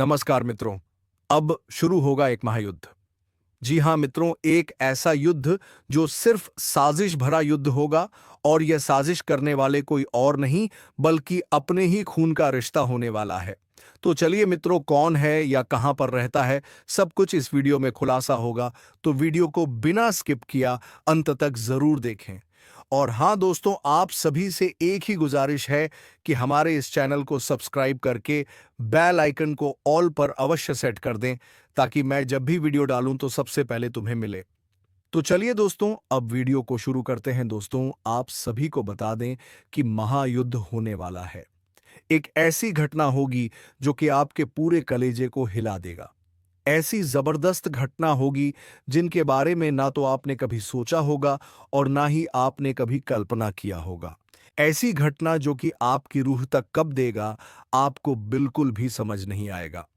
नमस्कार मित्रों। अब शुरू होगा एक महायुद्ध। जी हाँ मित्रों, एक ऐसा युद्ध जो सिर्फ साजिश भरा युद्ध होगा। और यह साजिश करने वाले कोई और नहीं बल्कि अपने ही खून का रिश्ता होने वाला है। तो चलिए मित्रों, कौन है या कहां पर रहता है, सब कुछ इस वीडियो में खुलासा होगा। तो वीडियो को बिना स्किप किया अंत तक जरूर देखें। और हाँ दोस्तों, आप सभी से एक ही गुजारिश है कि हमारे इस चैनल को सब्सक्राइब करके बेल आइकन को ऑल पर अवश्य सेट कर दें, ताकि मैं जब भी वीडियो डालूं तो सबसे पहले तुम्हें मिले। तो चलिए दोस्तों, अब वीडियो को शुरू करते हैं। दोस्तों, आप सभी को बता दें कि महायुद्ध होने वाला है। एक ऐसी घटना होगी जो कि आपके पूरे कलेजे को हिला देगा। ऐसी जबरदस्त घटना होगी जिनके बारे में ना तो आपने कभी सोचा होगा और ना ही आपने कभी कल्पना किया होगा। ऐसी घटना जो कि आपकी रूह तक कब देगा, आपको बिल्कुल भी समझ नहीं आएगा।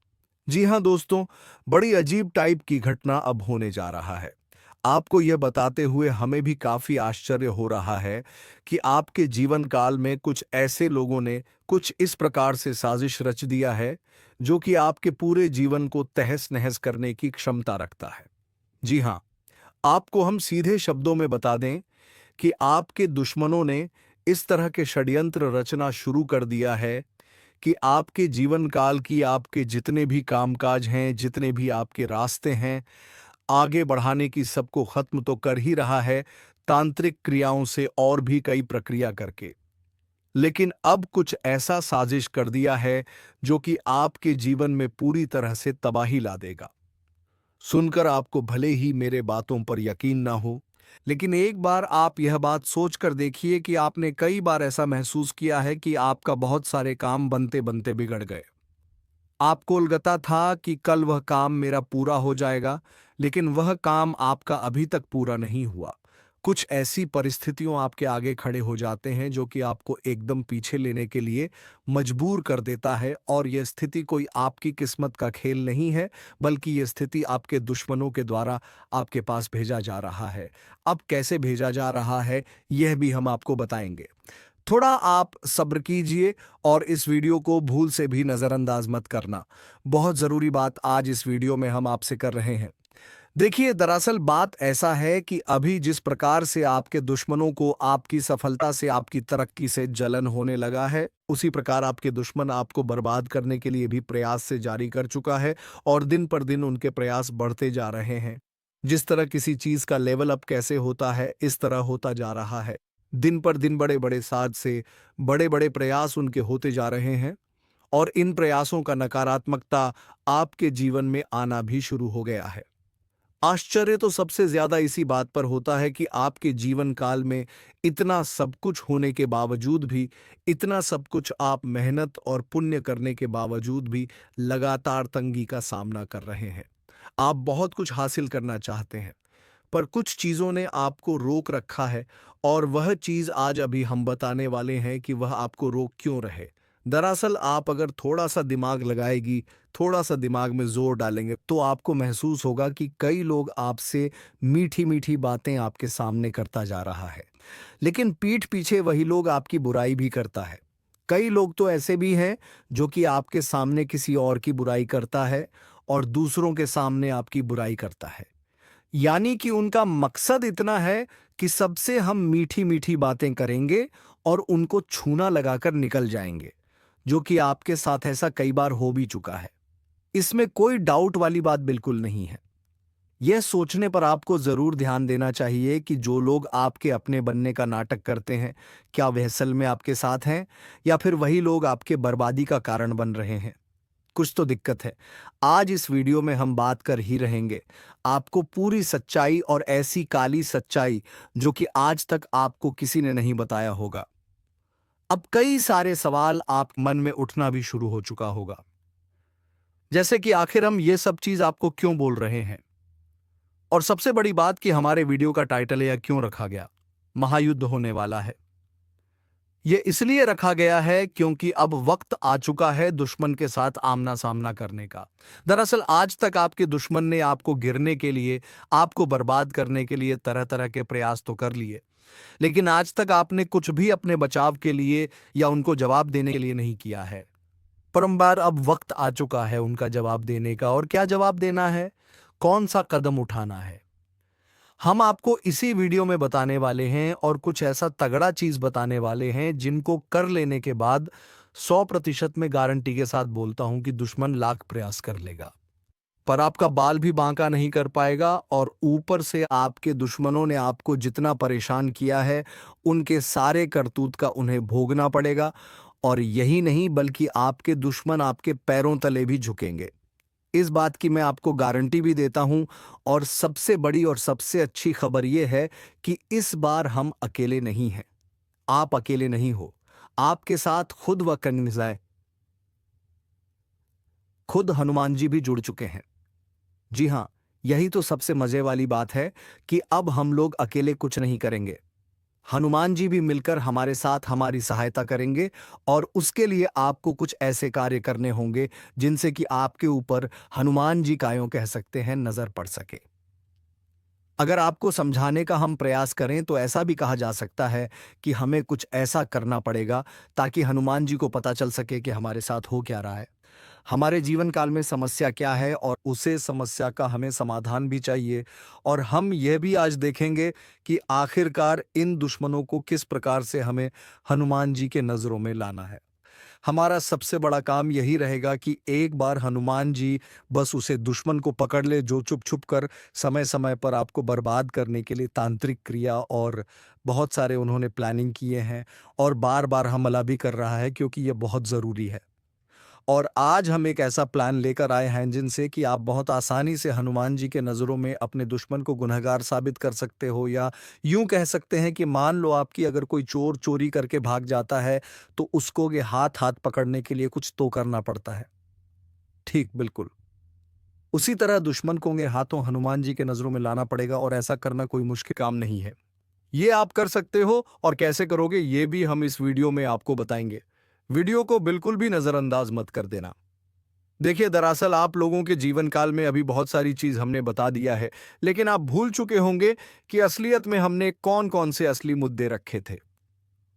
जी हाँ दोस्तों, बड़ी अजीब टाइप की घटना अब होने जा रहा है। आपको यह बताते हुए हमें भी काफी आश्चर्य हो रहा है कि आपके जीवन काल में कुछ ऐसे लोगों ने कुछ इस प्रकार से साजिश रच दिया है जो कि आपके पूरे जीवन को तहस नहस करने की क्षमता रखता है। जी हाँ, आपको हम सीधे शब्दों में बता दें कि आपके दुश्मनों ने इस तरह के षड्यंत्र रचना शुरू कर दिया है कि आपके जीवन काल की आपके जितने भी कामकाज हैं, जितने भी आपके रास्ते हैं, आगे बढ़ाने की सबको खत्म तो कर ही रहा है, तांत्रिक क्रियाओं से और भी कई प्रक्रिया करके। लेकिन अब कुछ ऐसा साजिश कर दिया है जो कि आपके जीवन में पूरी तरह से तबाही ला देगा। सुनकर आपको भले ही मेरे बातों पर यकीन ना हो, लेकिन एक बार आप यह बात सोच कर देखिए कि आपने कई बार ऐसा महसूस किया है कि आपका बहुत सारे काम बनते बनते बिगड़ गए। आपको लगता था कि कल वह काम मेरा पूरा हो जाएगा, लेकिन वह काम आपका अभी तक पूरा नहीं हुआ। कुछ ऐसी परिस्थितियों आपके आगे खड़े हो जाते हैं जो कि आपको एकदम पीछे लेने के लिए मजबूर कर देता है, और यह स्थिति कोई आपकी किस्मत का खेल नहीं है, बल्कि यह स्थिति आपके दुश्मनों के द्वारा आपके पास भेजा जा रहा है। अब कैसे भेजा जा रहा है, यह भी हम आपको बताएंगे। थोड़ा आप सब्र कीजिए और इस वीडियो को भूल से भी नज़रअंदाज मत करना। बहुत ज़रूरी बात आज इस वीडियो में हम आपसे कर रहे हैं। देखिए, दरअसल बात ऐसा है कि अभी जिस प्रकार से आपके दुश्मनों को आपकी सफलता से, आपकी तरक्की से जलन होने लगा है, उसी प्रकार आपके दुश्मन आपको बर्बाद करने के लिए भी प्रयास से जारी कर चुका है, और दिन पर दिन उनके प्रयास बढ़ते जा रहे हैं। जिस तरह किसी चीज़ का लेवल अप कैसे होता है, इस तरह होता जा रहा है। दिन पर दिन बड़े-बड़े साज से बड़े-बड़े प्रयास उनके होते जा रहे हैं, और इन प्रयासों का नकारात्मकता आपके जीवन में आना भी शुरू हो गया है। आश्चर्य तो सबसे ज्यादा इसी बात पर होता है कि आपके जीवन काल में इतना सब कुछ होने के बावजूद भी, इतना सब कुछ आप मेहनत और पुण्य करने के बावजूद भी लगातार तंगी का सामना कर रहे हैं। आप बहुत कुछ हासिल करना चाहते हैं, पर कुछ चीज़ों ने आपको रोक रखा है, और वह चीज़ आज अभी हम बताने वाले हैं कि वह आपको रोक क्यों रहे। दरअसल आप अगर थोड़ा-सा दिमाग लगाएगी, थोड़ा-सा दिमाग में ज़ोर डालेंगे, तो आपको महसूस होगा कि कई लोग आपसे मीठी-मीठी बातें आपके सामने करता जा रहा है, लेकिन पीठ पीछे वही लोग आपकी बुराई भी करता है। कई लोग तो ऐसे भी हैं जो कि आपके सामने किसी और की बुराई करता है और दूसरों के सामने आपकी बुराई करता है। यानी कि उनका मकसद इतना है कि सबसे हम मीठी-मीठी बातें करेंगे और उनको छूना लगाकर निकल जाएंगे, जो कि आपके साथ ऐसा कई बार हो भी चुका है। इसमें कोई डाउट वाली बात बिल्कुल नहीं है। यह सोचने पर आपको जरूर ध्यान देना चाहिए कि जो लोग आपके अपने बनने का नाटक करते हैं, क्या वे असल में आपके साथ हैं, या फिर वही लोग आपके बर्बादी का कारण बन रहे हैं। कुछ तो दिक्कत है। आज इस वीडियो में हम बात कर ही रहेंगे, आपको पूरी सच्चाई, और ऐसी काली सच्चाई जो कि आज तक आपको किसी ने नहीं बताया होगा। अब कई सारे सवाल आप मन में उठना भी शुरू हो चुका होगा, जैसे कि आखिर हम ये सब चीज आपको क्यों बोल रहे हैं, और सबसे बड़ी बात कि हमारे वीडियो का टाइटल यह क्यों रखा गया, महायुद्ध होने वाला है। ये इसलिए रखा गया है क्योंकि अब वक्त आ चुका है दुश्मन के साथ आमना सामना करने का। दरअसल आज तक आपके दुश्मन ने आपको गिरने के लिए, आपको बर्बाद करने के लिए तरह तरह के प्रयास तो कर लिए, लेकिन आज तक आपने कुछ भी अपने बचाव के लिए या उनको जवाब देने के लिए नहीं किया है। परंबार अब वक्त आ चुका है उनका जवाब देने का। और क्या जवाब देना है, कौन सा कदम उठाना है, हम आपको इसी वीडियो में बताने वाले हैं। और कुछ ऐसा तगड़ा चीज बताने वाले हैं जिनको कर लेने के बाद 100% में गारंटी के साथ बोलता हूं कि दुश्मन लाख प्रयास कर लेगा, पर आपका बाल भी बांका नहीं कर पाएगा। और ऊपर से आपके दुश्मनों ने आपको जितना परेशान किया है, उनके सारे करतूत का उन्हें भोगना पड़ेगा। और यही नहीं, बल्कि आपके दुश्मन आपके पैरों तले भी झुकेंगे। इस बात की मैं आपको गारंटी भी देता हूं। और सबसे बड़ी और सबसे अच्छी खबर यह है कि इस बार हम अकेले नहीं हैं। आप अकेले नहीं हो, आपके साथ खुद व कन्विजाए खुद हनुमान जी भी जुड़ चुके हैं। जी हाँ, यही तो सबसे मजे वाली बात है कि अब हम लोग अकेले कुछ नहीं करेंगे। हनुमान जी भी मिलकर हमारे साथ हमारी सहायता करेंगे। और उसके लिए आपको कुछ ऐसे कार्य करने होंगे जिनसे कि आपके ऊपर हनुमान जी का यूं कह सकते हैं नजर पड़ सके। अगर आपको समझाने का हम प्रयास करें तो ऐसा भी कहा जा सकता है कि हमें कुछ ऐसा करना पड़ेगा ताकि हनुमान जी को पता चल सके कि हमारे साथ हो क्या रहा है, हमारे जीवन काल में समस्या क्या है, और उसे समस्या का हमें समाधान भी चाहिए। और हम यह भी आज देखेंगे कि आखिरकार इन दुश्मनों को किस प्रकार से हमें हनुमान जी के नज़रों में लाना है। हमारा सबसे बड़ा काम यही रहेगा कि एक बार हनुमान जी बस उसे दुश्मन को पकड़ ले जो छुप छुप कर समय समय पर आपको बर्बाद करने के लिए तांत्रिक क्रिया और बहुत सारे उन्होंने प्लानिंग किए हैं। और बार बार हमला भी कर रहा है क्योंकि ये बहुत ज़रूरी है। और आज हम एक ऐसा प्लान लेकर आए हैं जिनसे कि आप बहुत आसानी से हनुमान जी के नज़रों में अपने दुश्मन को गुनहगार साबित कर सकते हो। या यूं कह सकते हैं कि मान लो आपकी अगर कोई चोर चोरी करके भाग जाता है तो उसको ये हाथ हाथ पकड़ने के लिए कुछ तो करना पड़ता है। ठीक बिल्कुल उसी तरह दुश्मन को ये हाथों हनुमान जी के नज़रों में लाना पड़ेगा। और ऐसा करना कोई मुश्किल काम नहीं है। ये आप कर सकते हो, और कैसे करोगे ये भी हम इस वीडियो में आपको बताएंगे। वीडियो को बिल्कुल भी नज़रअंदाज मत कर देना। देखिए, दरअसल आप लोगों के जीवन काल में अभी बहुत सारी चीज हमने बता दिया है, लेकिन आप भूल चुके होंगे कि असलियत में हमने कौन कौन से असली मुद्दे रखे थे।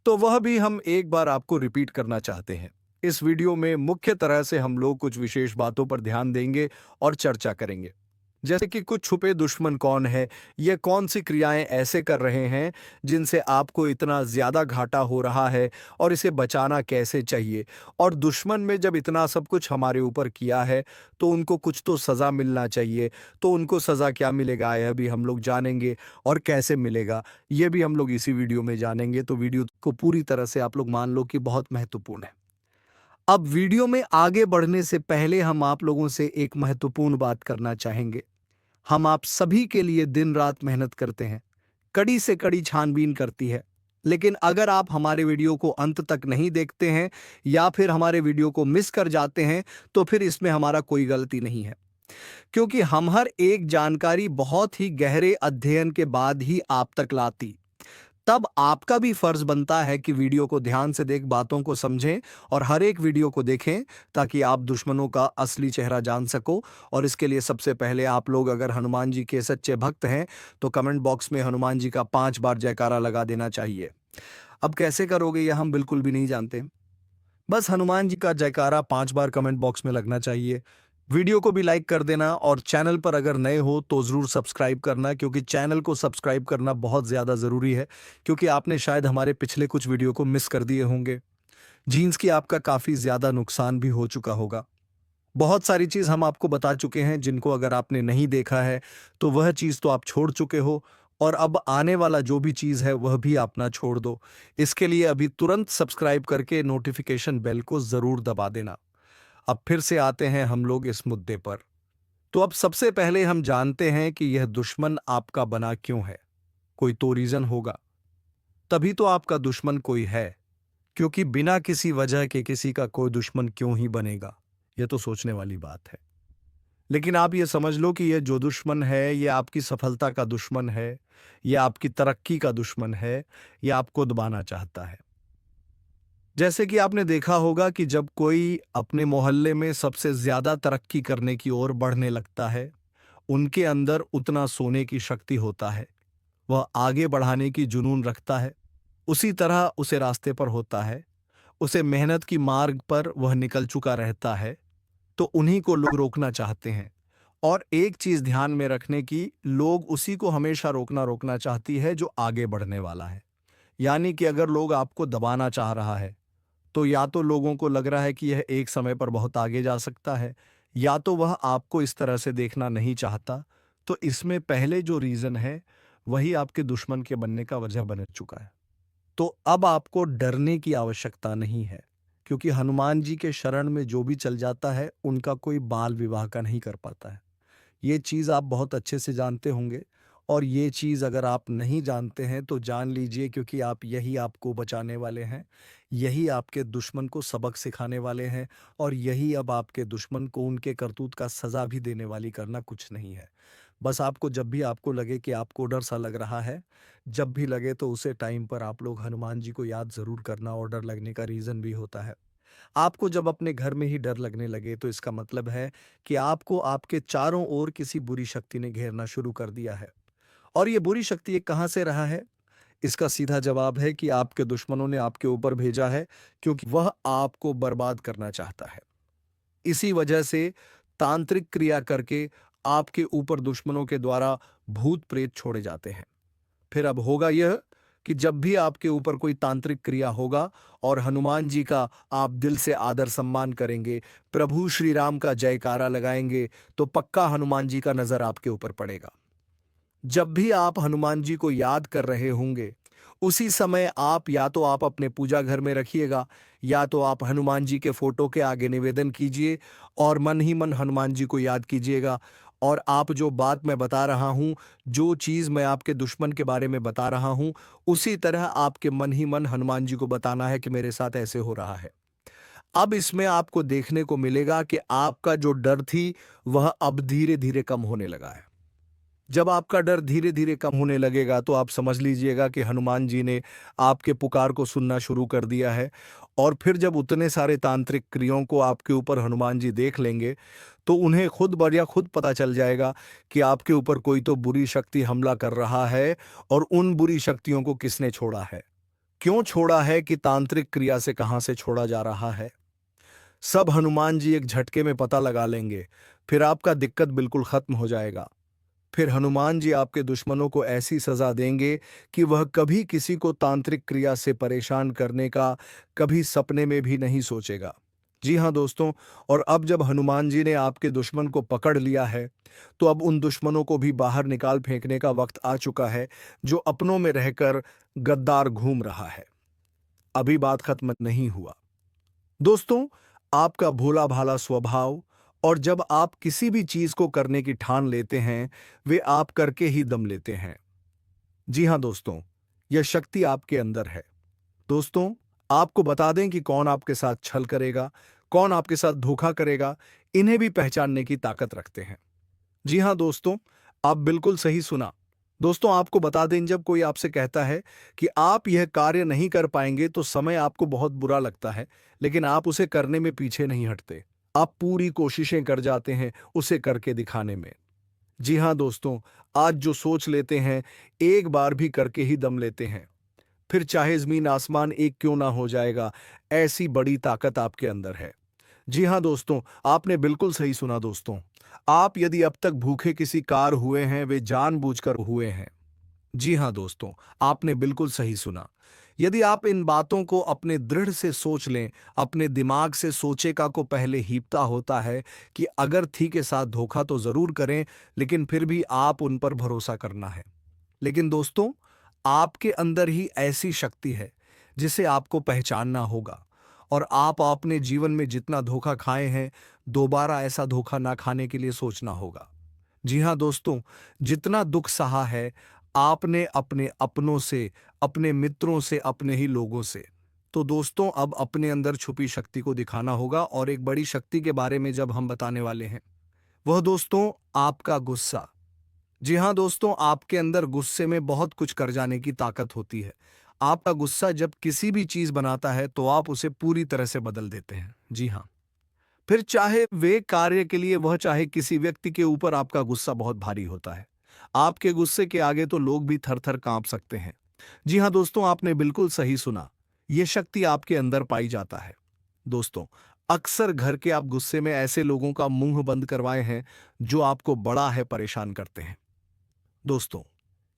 तो वह भी हम एक बार आपको रिपीट करना चाहते हैं। इस वीडियो में मुख्य तरह से हम लोग कुछ विशेष बातों पर ध्यान देंगे और चर्चा करेंगे, जैसे कि कुछ छुपे दुश्मन कौन है, ये कौन सी क्रियाएं ऐसे कर रहे हैं जिनसे आपको इतना ज्यादा घाटा हो रहा है, और इसे बचाना कैसे चाहिए। और दुश्मन में जब इतना सब कुछ हमारे ऊपर किया है तो उनको कुछ तो सजा मिलना चाहिए। तो उनको सजा क्या मिलेगा यह भी हम लोग जानेंगे, और कैसे मिलेगा ये भी हम लोग इसी वीडियो में जानेंगे। तो वीडियो को पूरी तरह से आप लोग मान लो कि बहुत महत्वपूर्ण है। अब वीडियो में आगे बढ़ने से पहले हम आप लोगों से एक महत्वपूर्ण बात करना चाहेंगे। हम आप सभी के लिए दिन रात मेहनत करते हैं, कड़ी से कड़ी छानबीन करती है। लेकिन अगर आप हमारे वीडियो को अंत तक नहीं देखते हैं या फिर हमारे वीडियो को मिस कर जाते हैं, तो फिर इसमें हमारा कोई गलती नहीं है, क्योंकि हम हर एक जानकारी बहुत ही गहरे अध्ययन के बाद ही आप तक लाती। तब आपका भी फर्ज बनता है कि वीडियो को ध्यान से देख बातों को समझें और हर एक वीडियो को देखें, ताकि आप दुश्मनों का असली चेहरा जान सको। और इसके लिए सबसे पहले आप लोग अगर हनुमान जी के सच्चे भक्त हैं तो कमेंट बॉक्स में हनुमान जी का 5 बार जयकारा लगा देना चाहिए। अब कैसे करोगे यह हम बिल्कुल भी नहीं जानते। बस हनुमान जी का जयकारा 5 बार कमेंट बॉक्स में लगना चाहिए। वीडियो को भी लाइक कर देना, और चैनल पर अगर नए हो तो ज़रूर सब्सक्राइब करना, क्योंकि चैनल को सब्सक्राइब करना बहुत ज़्यादा ज़रूरी है, क्योंकि आपने शायद हमारे पिछले कुछ वीडियो को मिस कर दिए होंगे। जीन्स की आपका काफ़ी ज़्यादा नुकसान भी हो चुका होगा। बहुत सारी चीज़ हम आपको बता चुके हैं जिनको अगर आपने नहीं देखा है तो वह चीज़ तो आप छोड़ चुके हो, और अब आने वाला जो भी चीज़ है वह भी आप ना छोड़ दो। इसके लिए अभी तुरंत सब्सक्राइब करके नोटिफिकेशन बेल को ज़रूर दबा देना। अब फिर से आते हैं हम लोग इस मुद्दे पर। तो अब सबसे पहले हम जानते हैं कि यह दुश्मन आपका बना क्यों है। कोई तो रीजन होगा, तभी तो आपका दुश्मन कोई है। क्योंकि बिना किसी वजह के किसी का कोई दुश्मन क्यों ही बनेगा, यह तो सोचने वाली बात है। लेकिन आप ये समझ लो कि यह जो दुश्मन है यह आपकी सफलता का दुश्मन है, यह आपकी तरक्की का दुश्मन है, यह आपको दबाना चाहता है। जैसे कि आपने देखा होगा कि जब कोई अपने मोहल्ले में सबसे ज्यादा तरक्की करने की ओर बढ़ने लगता है, उनके अंदर उतना सोने की शक्ति होता है, वह आगे बढ़ाने की जुनून रखता है, उसी तरह उसे रास्ते पर होता है। उसे मेहनत की मार्ग पर वह निकल चुका रहता है, तो उन्हीं को लोग रोकना चाहते हैं। और एक चीज ध्यान में रखने की, लोग उसी को हमेशा रोकना रोकना चाहती है जो आगे बढ़ने वाला है। यानी कि अगर लोग आपको दबाना चाह रहा है, तो या तो लोगों को लग रहा है कि यह एक समय पर बहुत आगे जा सकता है, या तो वह आपको इस तरह से देखना नहीं चाहता। तो इसमें पहले जो रीजन है, वही आपके दुश्मन के बनने का वजह बन चुका है। तो अब आपको डरने की आवश्यकता नहीं है, क्योंकि हनुमान जी के शरण में जो भी चल जाता है, उनका कोई बाल विवाह का नहीं कर पाता है। ये चीज़ आप बहुत अच्छे से जानते होंगे। और ये चीज़ अगर आप नहीं जानते हैं तो जान लीजिए, क्योंकि आप यही आपको बचाने वाले हैं, यही आपके दुश्मन को सबक सिखाने वाले हैं, और यही अब आपके दुश्मन को उनके करतूत का सज़ा भी देने वाली करना कुछ नहीं है। बस आपको जब भी आपको लगे कि आपको डर सा लग रहा है, जब भी लगे तो उसे टाइम पर आप लोग हनुमान जी को याद ज़रूर करना। और डर लगने का रीज़न भी होता है। आपको जब अपने घर में ही डर लगने लगे, तो इसका मतलब है कि आपको आपके चारों ओर किसी बुरी शक्ति ने घेरना शुरू कर दिया है। और ये बुरी शक्ति ये कहाँ से रहा है? इसका सीधा जवाब है कि आपके दुश्मनों ने आपके ऊपर भेजा है, क्योंकि वह आपको बर्बाद करना चाहता है। इसी वजह से तांत्रिक क्रिया करके आपके ऊपर दुश्मनों के द्वारा भूत प्रेत छोड़े जाते हैं। फिर अब होगा यह कि जब भी आपके ऊपर कोई तांत्रिक क्रिया होगा और हनुमान जी का आप दिल से आदर सम्मान करेंगे, प्रभु श्री राम का जयकारा लगाएंगे, तो पक्का हनुमान जी का नजर आपके ऊपर पड़ेगा। जब भी आप हनुमान जी को याद कर रहे होंगे, उसी समय आप या तो आप अपने पूजा घर में रखिएगा, या तो आप हनुमान जी के फोटो के आगे निवेदन कीजिए और मन ही मन हनुमान जी को याद कीजिएगा। और आप जो बात मैं बता रहा हूं, जो चीज मैं आपके दुश्मन के बारे में बता रहा हूं, उसी तरह आपके मन ही मन हनुमान जी को बताना है कि मेरे साथ ऐसे हो रहा है। अब इसमें आपको देखने को मिलेगा कि आपका जो डर थी, वह अब धीरे धीरे कम होने लगा है। जब आपका डर धीरे धीरे कम होने लगेगा, तो आप समझ लीजिएगा कि हनुमान जी ने आपके पुकार को सुनना शुरू कर दिया है। और फिर जब उतने सारे तांत्रिक क्रियाओं को आपके ऊपर हनुमान जी देख लेंगे, तो उन्हें खुद ब खुद पता चल जाएगा कि आपके ऊपर कोई तो बुरी शक्ति हमला कर रहा है। और उन बुरी शक्तियों को किसने छोड़ा है, क्यों छोड़ा है, कि तांत्रिक क्रिया से कहां से छोड़ा जा रहा है, सब हनुमान जी एक झटके में पता लगा लेंगे। फिर आपका दिक्कत बिल्कुल खत्म हो जाएगा। फिर हनुमान जी आपके दुश्मनों को ऐसी सजा देंगे कि वह कभी किसी को तांत्रिक क्रिया से परेशान करने का कभी सपने में भी नहीं सोचेगा। जी हाँ दोस्तों, और अब जब हनुमान जी ने आपके दुश्मन को पकड़ लिया है, तो अब उन दुश्मनों को भी बाहर निकाल फेंकने का वक्त आ चुका है, जो अपनों में रहकर गद्दार घूम रहा है। अभी बात खत्म नहीं हुआ दोस्तों। आपका भोला भाला स्वभाव, और जब आप किसी भी चीज को करने की ठान लेते हैं, वे आप करके ही दम लेते हैं। जी हां दोस्तों, यह शक्ति आपके अंदर है। दोस्तों, आपको बता दें कि कौन आपके साथ छल करेगा, कौन आपके साथ धोखा करेगा, इन्हें भी पहचानने की ताकत रखते हैं। जी हां दोस्तों, आप बिल्कुल सही सुना। दोस्तों, आपको बता दें, जब कोई आपसे कहता है कि आप यह कार्य नहीं कर पाएंगे, तो समय आपको बहुत बुरा लगता है, लेकिन आप उसे करने में पीछे नहीं हटते। आप पूरी कोशिशें कर जाते हैं उसे करके दिखाने में। जी हां दोस्तों, आज जो सोच लेते हैं, एक बार भी करके ही दम लेते हैं। फिर चाहे जमीन आसमान एक क्यों ना हो जाएगा, ऐसी बड़ी ताकत आपके अंदर है। जी हाँ दोस्तों, आपने बिल्कुल सही सुना दोस्तों। आप यदि अब तक भूखे किसी कार हुए हैं, वे जानबूझकर हुए हैं। जी हाँ दोस्तों, आपने बिल्कुल सही सुना। यदि आप इन बातों को अपने दृढ़ से सोच लें, अपने दिमाग से सोचेगा को पहले हीपता होता है कि अगर थी के साथ धोखा तो जरूर करें, लेकिन फिर भी आप उन पर भरोसा करना है। लेकिन दोस्तों, आपके अंदर ही ऐसी शक्ति है जिसे आपको पहचानना होगा। और आप अपने जीवन में जितना धोखा खाए हैं, दोबारा ऐसा धोखा ना खाने के लिए सोचना होगा। जी हाँ दोस्तों, जितना दुख सहा है आपने अपने अपनों से, अपने मित्रों से, अपने ही लोगों से, तो दोस्तों अब अपने अंदर छुपी शक्ति को दिखाना होगा। और एक बड़ी शक्ति के बारे में जब हम बताने वाले हैं, वह दोस्तों आपका गुस्सा। जी हाँ दोस्तों, आपके अंदर गुस्से में बहुत कुछ कर जाने की ताकत होती है। आपका गुस्सा जब किसी भी चीज बनाता है, तो आप उसे पूरी तरह से बदल देते हैं। जी हाँ, फिर चाहे वे कार्य के लिए, वह चाहे किसी व्यक्ति के ऊपर, आपका गुस्सा बहुत भारी होता है। आपके गुस्से के आगे तो लोग भी थर थर कांप सकते हैं। जी हाँ दोस्तों, आपने बिल्कुल सही सुना। ये शक्ति आपके अंदर पाई जाता है। दोस्तों, अक्सर घर के आप गुस्से में ऐसे लोगों का मुंह बंद करवाए हैं जो आपको बड़ा है परेशान करते हैं। दोस्तों,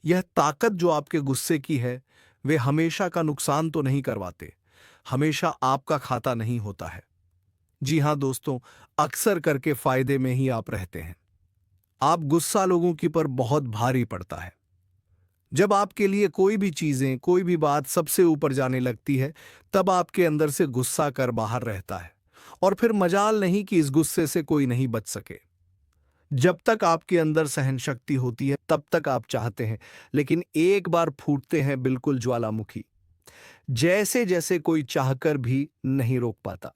यह ताकत जो आपके गुस्से की है, वे हमेशा का नुकसान तो नहीं करवाते, हमेशा आपका खाता नहीं होता है। जी हां दोस्तों, अक्सर करके फायदे में ही आप रहते हैं। आप गुस्सा लोगों की पर बहुत भारी पड़ता है। जब आपके लिए कोई भी चीजें, कोई भी बात सबसे ऊपर जाने लगती है, तब आपके अंदर से गुस्सा कर बाहर रहता है और फिर मजाल नहीं कि इस गुस्से से कोई नहीं बच सके। जब तक आपके अंदर सहन शक्ति होती है तब तक आप चाहते हैं, लेकिन एक बार फूटते हैं बिल्कुल ज्वालामुखी, जैसे जैसे कोई चाहकर भी नहीं रोक पाता।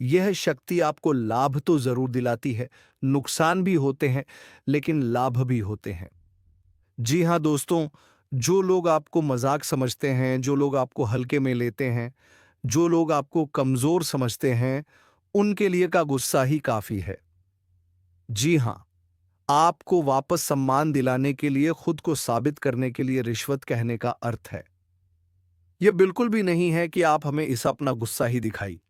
यह शक्ति आपको लाभ तो जरूर दिलाती है, नुकसान भी होते हैं, लेकिन लाभ भी होते हैं। जी हां दोस्तों, जो लोग आपको मजाक समझते हैं, जो लोग आपको हल्के में लेते हैं, जो लोग आपको कमजोर समझते हैं, उनके लिए का गुस्सा ही काफी है। जी हां, आपको वापस सम्मान दिलाने के लिए, खुद को साबित करने के लिए रिश्वत कहने का अर्थ है। यह बिल्कुल भी नहीं है कि आप हमें इस अपना गुस्सा ही दिखाई,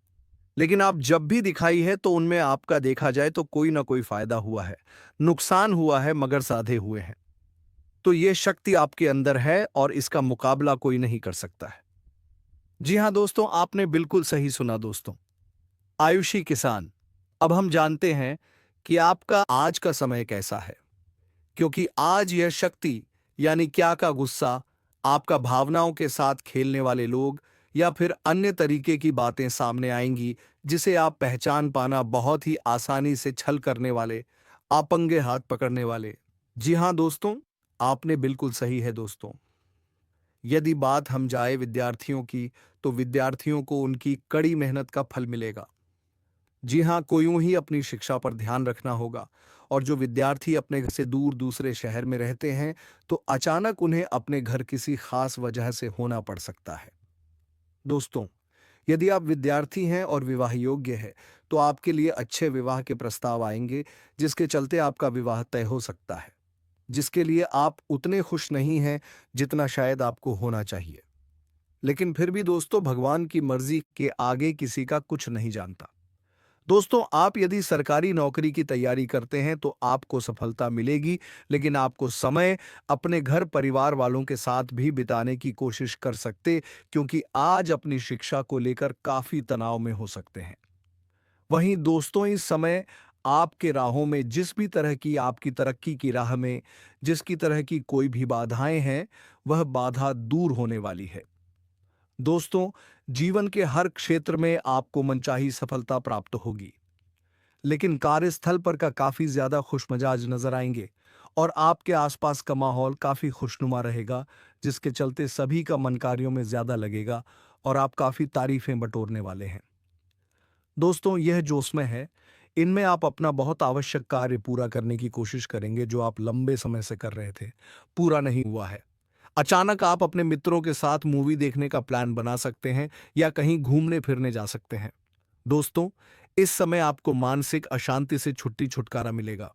लेकिन आप जब भी दिखाई है तो उनमें आपका देखा जाए तो कोई ना कोई फायदा हुआ है, नुकसान हुआ है, मगर साधे हुए हैं। तो यह शक्ति आपके अंदर है और इसका मुकाबला कोई नहीं कर सकता है। जी हां दोस्तों, आपने बिल्कुल सही सुना दोस्तों। आयुषी किसान, अब हम जानते हैं कि आपका आज का समय कैसा है, क्योंकि आज यह शक्ति यानी क्या का गुस्सा, आपका भावनाओं के साथ खेलने वाले लोग या फिर अन्य तरीके की बातें सामने आएंगी जिसे आप पहचान पाना बहुत ही आसानी से छल करने वाले, आपंगे हाथ पकड़ने वाले। जी हां दोस्तों, आपने बिल्कुल सही है दोस्तों। यदि बात हम जाए विद्यार्थियों की, तो विद्यार्थियों को उनकी कड़ी मेहनत का फल मिलेगा। जी हाँ, को यूं ही अपनी शिक्षा पर ध्यान रखना होगा। और जो विद्यार्थी अपने घर से दूर दूसरे शहर में रहते हैं, तो अचानक उन्हें अपने घर किसी खास वजह से होना पड़ सकता है। दोस्तों, यदि आप विद्यार्थी हैं और विवाह योग्य है, तो आपके लिए अच्छे विवाह के प्रस्ताव आएंगे, जिसके चलते आपका विवाह तय हो सकता है, जिसके लिए आप उतने खुश नहीं हैं जितना शायद आपको होना चाहिए। लेकिन फिर भी दोस्तों, भगवान की मर्जी के आगे किसी का कुछ नहीं जानता। दोस्तों, आप यदि सरकारी नौकरी की तैयारी करते हैं तो आपको सफलता मिलेगी, लेकिन आपको समय अपने घर परिवार वालों के साथ भी बिताने की कोशिश कर सकते, क्योंकि आज अपनी शिक्षा को लेकर काफी तनाव में हो सकते हैं। वहीं दोस्तों, इस समय आपके राहों में जिस भी तरह की, आपकी तरक्की की राह में जिसकी तरह की कोई भी बाधाएं हैं, वह बाधा दूर होने वाली है। दोस्तों, जीवन के हर क्षेत्र में आपको मनचाही सफलता प्राप्त होगी, लेकिन कार्यस्थल पर का काफी ज्यादा खुशमिजाज नजर आएंगे और आपके आसपास का माहौल काफी खुशनुमा रहेगा, जिसके चलते सभी का मन कार्यों में ज्यादा लगेगा और आप काफी तारीफें बटोरने वाले हैं। दोस्तों, यह जोश में है, इनमें आप अपना बहुत आवश्यक कार्य पूरा करने की कोशिश करेंगे जो आप लंबे समय से कर रहे थे, पूरा नहीं हुआ है। अचानक आप अपने मित्रों के साथ मूवी देखने का प्लान बना सकते हैं या कहीं घूमने फिरने जा सकते हैं। दोस्तों, इस समय आपको मानसिक अशांति से छुटकारा मिलेगा।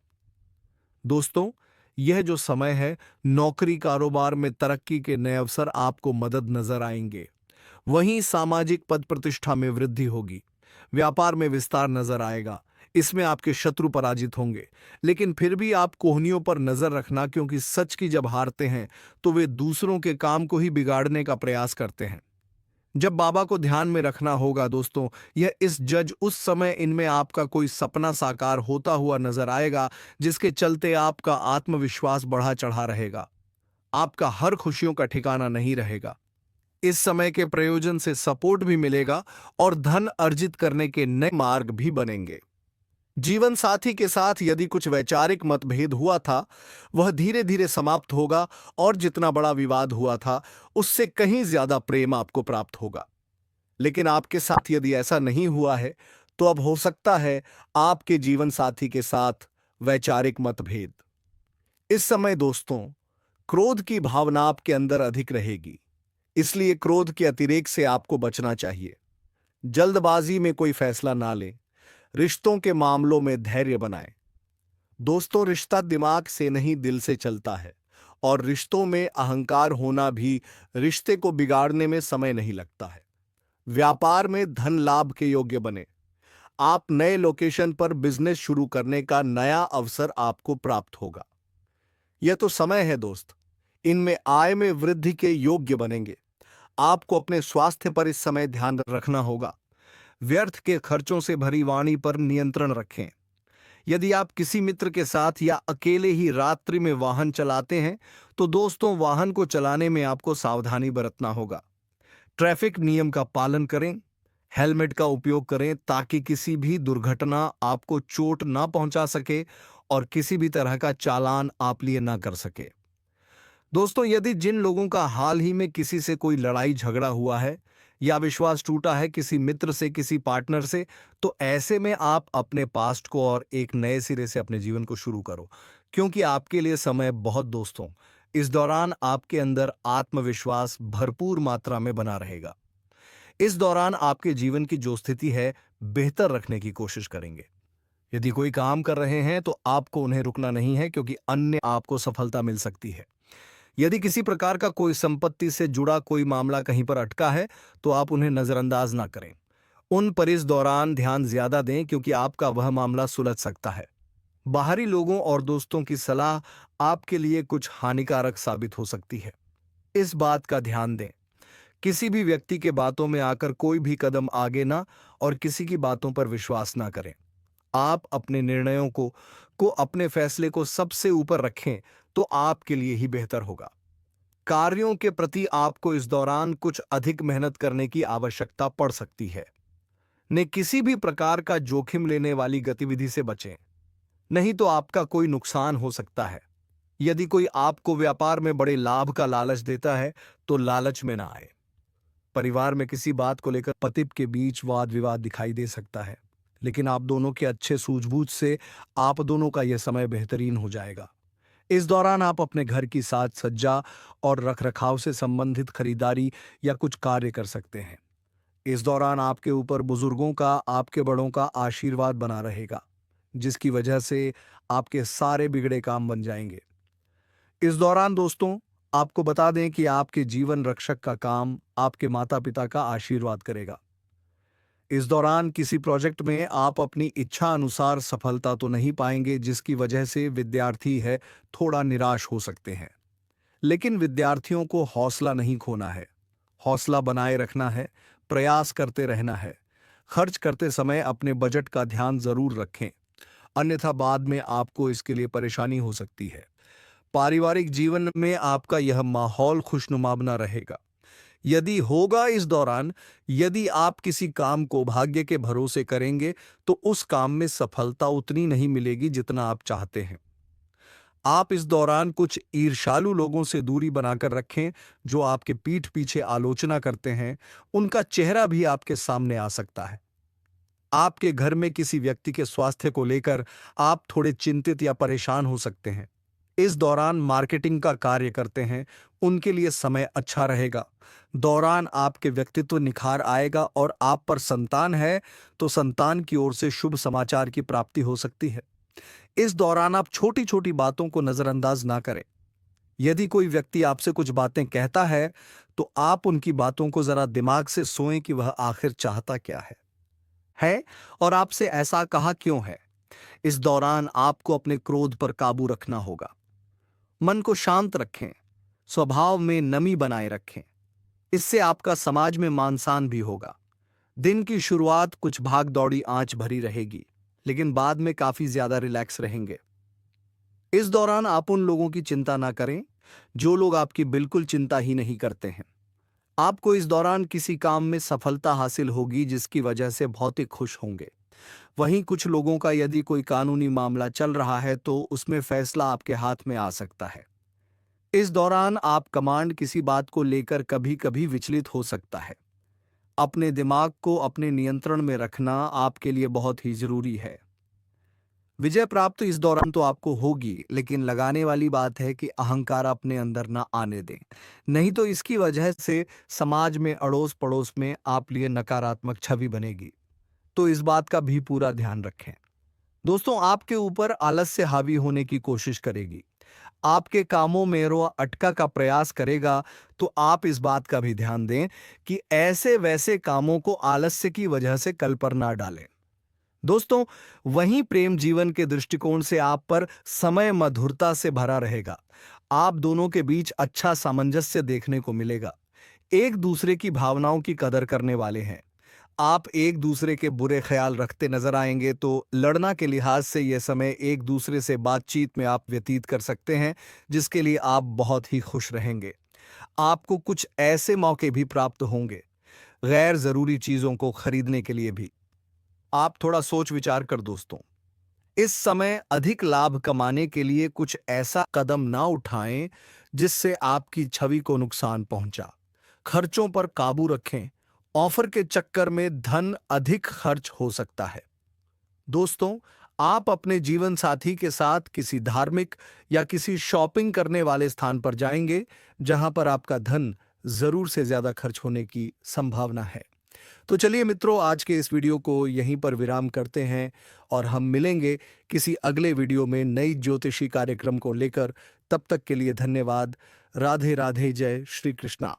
दोस्तों, यह जो समय है, नौकरी कारोबार में तरक्की के नए अवसर आपको मदद नजर आएंगे। वहीं सामाजिक पद प्रतिष्ठा में वृद्धि होगी, व्यापार में विस्तार नजर आएगा। इसमें आपके शत्रु पराजित होंगे, लेकिन फिर भी आप कोहनियों पर नजर रखना, क्योंकि सच की जब हारते हैं तो वे दूसरों के काम को ही बिगाड़ने का प्रयास करते हैं। जब बाबा को ध्यान में रखना होगा दोस्तों, यह इस जज उस समय इनमें आपका कोई सपना साकार होता हुआ नजर आएगा, जिसके चलते आपका आत्मविश्वास बढ़ा चढ़ा रहेगा। आपका हर खुशियों का ठिकाना नहीं रहेगा। इस समय के प्रयोजन से सपोर्ट भी मिलेगा और धन अर्जित करने के नए मार्ग भी बनेंगे। जीवन साथी के साथ यदि कुछ वैचारिक मतभेद हुआ था, वह धीरे धीरे समाप्त होगा और जितना बड़ा विवाद हुआ था, उससे कहीं ज्यादा प्रेम आपको प्राप्त होगा। लेकिन आपके साथ यदि ऐसा नहीं हुआ है, तो अब हो सकता है आपके जीवन साथी के साथ वैचारिक मतभेद। इस समय दोस्तों, क्रोध की भावना आपके अंदर अधिक रहेगी, इसलिए क्रोध के अतिरेक से आपको बचना चाहिए। जल्दबाजी में कोई फैसला ना लें। रिश्तों के मामलों में धैर्य बनाएं। दोस्तों, रिश्ता दिमाग से नहीं दिल से चलता है और रिश्तों में अहंकार होना भी रिश्ते को बिगाड़ने में समय नहीं लगता है। व्यापार में धन लाभ के योग्य बने। आप नए लोकेशन पर बिजनेस शुरू करने का नया अवसर आपको प्राप्त होगा। यह तो समय है दोस्त, इनमें आय में वृद्धि के योग्य बनेंगे। आपको अपने स्वास्थ्य पर इस समय ध्यान रखना होगा। व्यर्थ के खर्चों से भरी वाणी पर नियंत्रण रखें। यदि आप किसी मित्र के साथ या अकेले ही रात्रि में वाहन चलाते हैं तो दोस्तों, वाहन को चलाने में आपको सावधानी बरतना होगा। ट्रैफिक नियम का पालन करें। हेलमेट का उपयोग करें ताकि किसी भी दुर्घटना आपको चोट ना पहुंचा सके और किसी भी तरह का चालान आप लिए ना कर सके। दोस्तों, यदि जिन लोगों का हाल ही में किसी से कोई लड़ाई झगड़ा हुआ है या विश्वास टूटा है किसी मित्र से, किसी पार्टनर से, तो ऐसे में आप अपने पास्ट को और एक नए सिरे से अपने जीवन को शुरू करो, क्योंकि आपके लिए समय बहुत दोस्तों, इस दौरान आपके अंदर आत्मविश्वास भरपूर मात्रा में बना रहेगा। इस दौरान आपके जीवन की जो स्थिति है बेहतर रखने की कोशिश करेंगे। यदि कोई काम कर रहे हैं तो आपको उन्हें रुकना नहीं है, क्योंकि अन्य आपको सफलता मिल सकती है। यदि किसी प्रकार का कोई संपत्ति से जुड़ा कोई मामला कहीं पर अटका है तो आप उन्हें नजरअंदाज ना करें। उन पर इस दौरान ध्यान ज्यादा दें, क्योंकि आपका वह मामला सुलझ सकता है। बाहरी लोगों और दोस्तों की सलाह आपके लिए कुछ हानिकारक साबित हो सकती है, इस बात का ध्यान दें। किसी भी व्यक्ति के बातों में आकर कोई भी कदम आगे ना और किसी की बातों पर विश्वास ना करें। आप अपने निर्णयों को अपने फैसले को सबसे ऊपर रखें तो आपके लिए ही बेहतर होगा। कार्यों के प्रति आपको इस दौरान कुछ अधिक मेहनत करने की आवश्यकता पड़ सकती है। ने किसी भी प्रकार का जोखिम लेने वाली गतिविधि से बचें, नहीं तो आपका कोई नुकसान हो सकता है। यदि कोई आपको व्यापार में बड़े लाभ का लालच देता है तो लालच में ना आए। परिवार में किसी बात को लेकर पति के बीच वाद विवाद दिखाई दे सकता है, लेकिन आप दोनों के अच्छे सूझबूझ से आप दोनों का यह समय बेहतरीन हो जाएगा। इस दौरान आप अपने घर की साज सज्जा और रखरखाव से संबंधित खरीदारी या कुछ कार्य कर सकते हैं। इस दौरान आपके ऊपर बुजुर्गों का, आपके बड़ों का आशीर्वाद बना रहेगा, जिसकी वजह से आपके सारे बिगड़े काम बन जाएंगे। इस दौरान दोस्तों, आपको बता दें कि आपके जीवन रक्षक का काम आपके माता पिता का आशीर्वाद करेगा। इस दौरान किसी प्रोजेक्ट में आप अपनी इच्छा अनुसार सफलता तो नहीं पाएंगे, जिसकी वजह से विद्यार्थी है थोड़ा निराश हो सकते हैं। लेकिन विद्यार्थियों को हौसला नहीं खोना है, हौसला बनाए रखना है, प्रयास करते रहना है। खर्च करते समय अपने बजट का ध्यान जरूर रखें, अन्यथा बाद में आपको इसके लिए परेशानी हो सकती है। पारिवारिक जीवन में आपका यह माहौल खुशनुमा बना रहेगा। यदि होगा इस दौरान, यदि आप किसी काम को भाग्य के भरोसे करेंगे तो उस काम में सफलता उतनी नहीं मिलेगी जितना आप चाहते हैं। आप इस दौरान कुछ ईर्ष्यालु लोगों से दूरी बनाकर रखें जो आपके पीठ पीछे आलोचना करते हैं। उनका चेहरा भी आपके सामने आ सकता है। आपके घर में किसी व्यक्ति के स्वास्थ्य को लेकर आप थोड़े चिंतित या परेशान हो सकते हैं। इस दौरान मार्केटिंग का कार्य करते हैं, उनके लिए समय अच्छा रहेगा। दौरान आपके व्यक्तित्व निखार आएगा और आप पर संतान है तो संतान की ओर से शुभ समाचार की प्राप्ति हो सकती है। इस दौरान आप छोटी छोटी बातों को नजरअंदाज ना करें। यदि कोई व्यक्ति आपसे कुछ बातें कहता है तो आप उनकी बातों को जरा दिमाग से सोएं कि वह आखिर चाहता क्या है और आपसे ऐसा कहा क्यों है। इस दौरान आपको अपने क्रोध पर काबू रखना होगा। मन को शांत रखें, स्वभाव में नमी बनाए रखें, इससे आपका समाज में मान सम्मान भी होगा। दिन की शुरुआत कुछ भाग दौड़ी आंच भरी रहेगी, लेकिन बाद में काफी ज्यादा रिलैक्स रहेंगे। इस दौरान आप उन लोगों की चिंता ना करें जो लोग आपकी बिल्कुल चिंता ही नहीं करते हैं। आपको इस दौरान किसी काम में सफलता हासिल होगी जिसकी वजह से बहुत ही खुश होंगे। वहीं कुछ लोगों का यदि कोई कानूनी मामला चल रहा है तो उसमें फैसला आपके हाथ में आ सकता है। इस दौरान आप कमांड किसी बात को लेकर कभी कभी विचलित हो सकता है। अपने दिमाग को अपने नियंत्रण में रखना आपके लिए बहुत ही जरूरी है। विजय प्राप्त इस दौरान तो आपको होगी, लेकिन लगाने वाली बात है कि अहंकार अपने अंदर ना आने दें, नहीं तो इसकी वजह से समाज में अड़ोस पड़ोस में आप लिए नकारात्मक छवि बनेगी। तो इस बात का भी पूरा ध्यान रखें। दोस्तों, आपके ऊपर आलस्य हावी होने की कोशिश करेगी। आपके कामों में अटका का प्रयास करेगा, तो आप इस बात का भी ध्यान दें कि ऐसे वैसे कामों को आलस्य की वजह से कल पर ना डालें। दोस्तों, वहीं प्रेम जीवन के दृष्टिकोण से आप पर समय मधुरता से भरा रहेगा। आप दोनों के बीच अच्छा सामंजस्य देखने को मिलेगा। एक दूसरे की भावनाओं की कदर करने वाले हैं। आप एक दूसरे के बुरे ख्याल रखते नजर आएंगे, तो लड़ना के लिहाज से यह समय एक दूसरे से बातचीत में आप व्यतीत कर सकते हैं, जिसके लिए आप बहुत ही खुश रहेंगे। आपको कुछ ऐसे मौके भी प्राप्त होंगे, गैर जरूरी चीजों को खरीदने के लिए भी। आप थोड़ा सोच विचार कर दोस्तों, इस समय अधिक लाभ कमाने के लिए कुछ ऐसा कदम ना उठाएं जिससे आपकी छवि को नुकसान पहुंचा। खर्चों पर काबू रखें। ऑफर के चक्कर में धन अधिक खर्च हो सकता है। दोस्तों, आप अपने जीवन साथी के साथ किसी धार्मिक या किसी शॉपिंग करने वाले स्थान पर जाएंगे, जहां पर आपका धन जरूर से ज्यादा खर्च होने की संभावना है। तो चलिए मित्रों, आज के इस वीडियो को यहीं पर विराम करते हैं और हम मिलेंगे किसी अगले वीडियो में नई ज्योतिषी कार्यक्रम को लेकर। तब तक के लिए धन्यवाद। राधे राधे, जय श्री कृष्णा।